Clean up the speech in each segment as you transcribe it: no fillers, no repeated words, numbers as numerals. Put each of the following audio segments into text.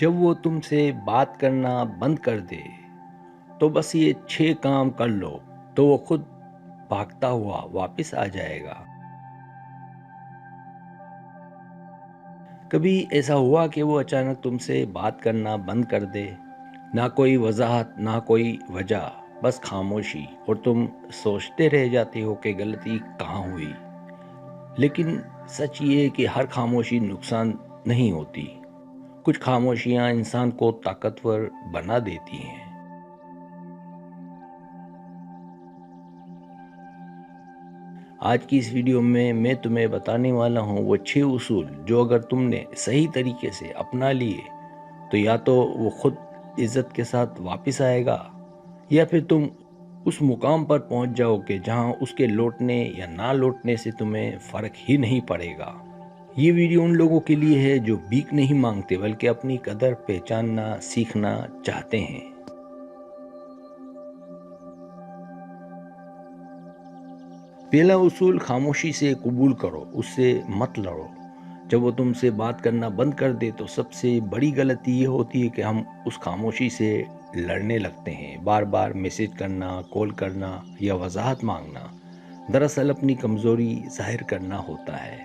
جب وہ تم سے بات کرنا بند کر دے تو بس یہ 6 کام کر لو تو وہ خود بھاگتا ہوا واپس آ جائے گا۔ کبھی ایسا ہوا کہ وہ اچانک تم سے بات کرنا بند کر دے؟ نہ کوئی وضاحت، نہ کوئی وجہ، بس خاموشی، اور تم سوچتے رہ جاتے ہو کہ غلطی کہاں ہوئی۔ لیکن سچ یہ ہے کہ ہر خاموشی نقصان نہیں ہوتی۔ کچھ خاموشیاں انسان کو طاقتور بنا دیتی ہیں۔ آج کی اس ویڈیو میں تمہیں بتانے والا ہوں وہ 6 اصول جو اگر تم نے صحیح طریقے سے اپنا لیے تو یا تو وہ خود عزت کے ساتھ واپس آئے گا، یا پھر تم اس مقام پر پہنچ جاؤ کہ جہاں اس کے لوٹنے یا نہ لوٹنے سے تمہیں فرق ہی نہیں پڑے گا۔ یہ ویڈیو ان لوگوں کے لیے ہے جو بھیک نہیں مانگتے بلکہ اپنی قدر پہچاننا سیکھنا چاہتے ہیں۔ پہلا اصول، خاموشی سے قبول کرو، اس سے مت لڑو۔ جب وہ تم سے بات کرنا بند کر دے تو سب سے بڑی غلطی یہ ہوتی ہے کہ ہم اس خاموشی سے لڑنے لگتے ہیں۔ بار بار میسج کرنا، کال کرنا یا وضاحت مانگنا دراصل اپنی کمزوری ظاہر کرنا ہوتا ہے۔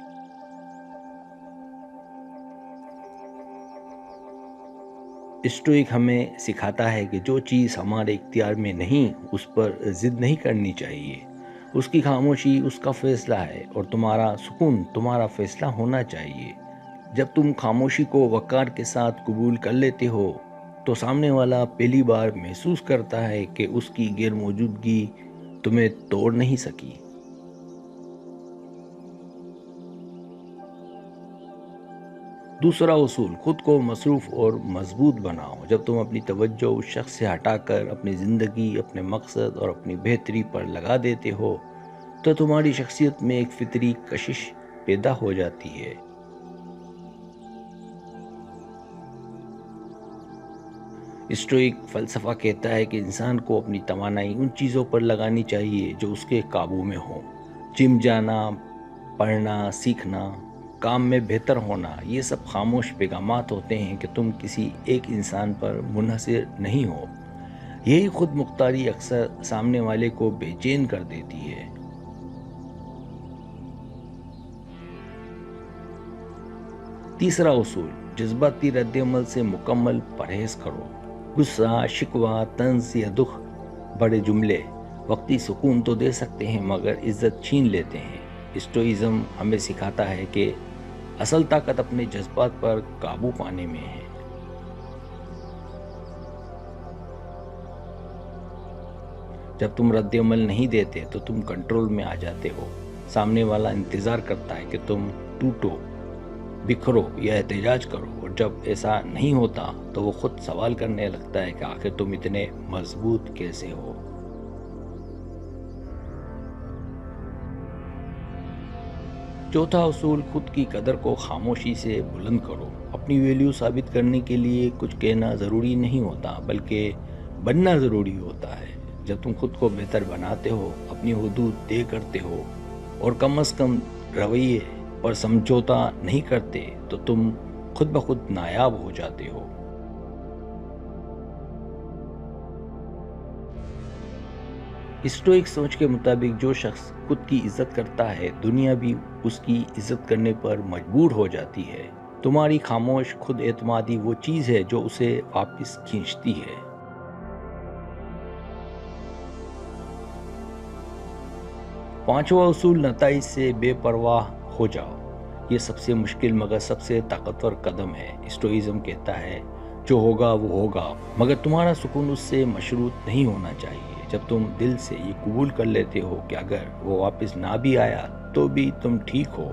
اسٹوئک ہمیں سکھاتا ہے کہ جو چیز ہمارے اختیار میں نہیں اس پر ضد نہیں کرنی چاہیے۔ اس کی خاموشی اس کا فیصلہ ہے اور تمہارا سکون تمہارا فیصلہ ہونا چاہیے۔ جب تم خاموشی کو وقار کے ساتھ قبول کر لیتے ہو تو سامنے والا پہلی بار محسوس کرتا ہے کہ اس کی غیر موجودگی تمہیں توڑ نہیں سکی۔ دوسرا اصول، خود کو مصروف اور مضبوط بناؤ۔ جب تم اپنی توجہ اس شخص سے ہٹا کر اپنی زندگی، اپنے مقصد اور اپنی بہتری پر لگا دیتے ہو تو تمہاری شخصیت میں ایک فطری کشش پیدا ہو جاتی ہے۔ اسٹوئک فلسفہ کہتا ہے کہ انسان کو اپنی توانائی ان چیزوں پر لگانی چاہیے جو اس کے قابو میں ہوں۔ جم جانا، پڑھنا، سیکھنا، کام میں بہتر ہونا، یہ سب خاموش پیغامات ہوتے ہیں کہ تم کسی ایک انسان پر منحصر نہیں ہو۔ یہی خود مختاری اکثر سامنے والے کو بے چین کر دیتی ہے۔ تیسرا اصول، جذباتی رد عمل سے مکمل پرہیز کرو۔ غصہ، شکوہ، طنز یا دکھ بڑے جملے وقتی سکون تو دے سکتے ہیں مگر عزت چھین لیتے ہیں۔ اسٹوئزم ہمیں سکھاتا ہے کہ اصل طاقت اپنے جذبات پر قابو پانے میں ہے۔ جب تم رد عمل نہیں دیتے تو تم کنٹرول میں آ جاتے ہو۔ سامنے والا انتظار کرتا ہے کہ تم ٹوٹو، بکھرو یا احتجاج کرو، اور جب ایسا نہیں ہوتا تو وہ خود سوال کرنے لگتا ہے کہ آخر تم اتنے مضبوط کیسے ہو۔ چوتھا اصول، خود کی قدر کو خاموشی سے بلند کرو۔ اپنی ویلیو ثابت کرنے کے لیے کچھ کہنا ضروری نہیں ہوتا بلکہ بننا ضروری ہوتا ہے۔ جب تم خود کو بہتر بناتے ہو، اپنی حدود طے کرتے ہو اور کم از کم رویے پر سمجھوتا نہیں کرتے تو تم خود بخود نایاب ہو جاتے ہو۔ اسٹوئک سوچ کے مطابق جو شخص خود کی عزت کرتا ہے دنیا بھی اس کی عزت کرنے پر مجبور ہو جاتی ہے۔ تمہاری خاموش خود اعتمادی وہ چیز ہے جو اسے واپس کھینچتی ہے۔ پانچواں اصول، نتائج سے بے پرواہ ہو جاؤ۔ یہ سب سے مشکل مگر سب سے طاقتور قدم ہے۔ اسٹوئزم کہتا ہے جو ہوگا وہ ہوگا مگر تمہارا سکون اس سے مشروط نہیں ہونا چاہیے۔ جب تم دل سے یہ قبول کر لیتے ہو کہ اگر وہ واپس نہ بھی آیا تو بھی تم ٹھیک ہو،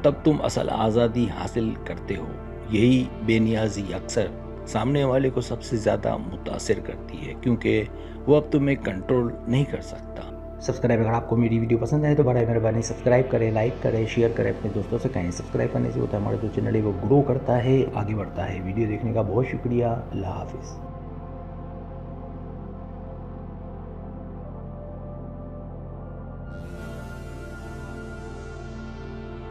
تب تم اصل آزادی حاصل کرتے ہو۔ یہی بے نیازی اکثر سامنے والے کو سب سے زیادہ متاثر کرتی ہے کیونکہ وہ اب تمہیں کنٹرول نہیں کر سکتا۔ سبسکرائب، اگر آپ کو میری ویڈیو پسند آئے تو برائے مہربانی سبسکرائب کریں، لائک کریں، شیئر کریں، اپنے دوستوں سے کہیں۔ سبسکرائب کرنے سے ہوتا ہے ہمارا جو چینل ہے وہ گرو کرتا ہے، آگے بڑھتا ہے۔ ویڈیو دیکھنے کا بہت شکریہ۔ اللہ حافظ۔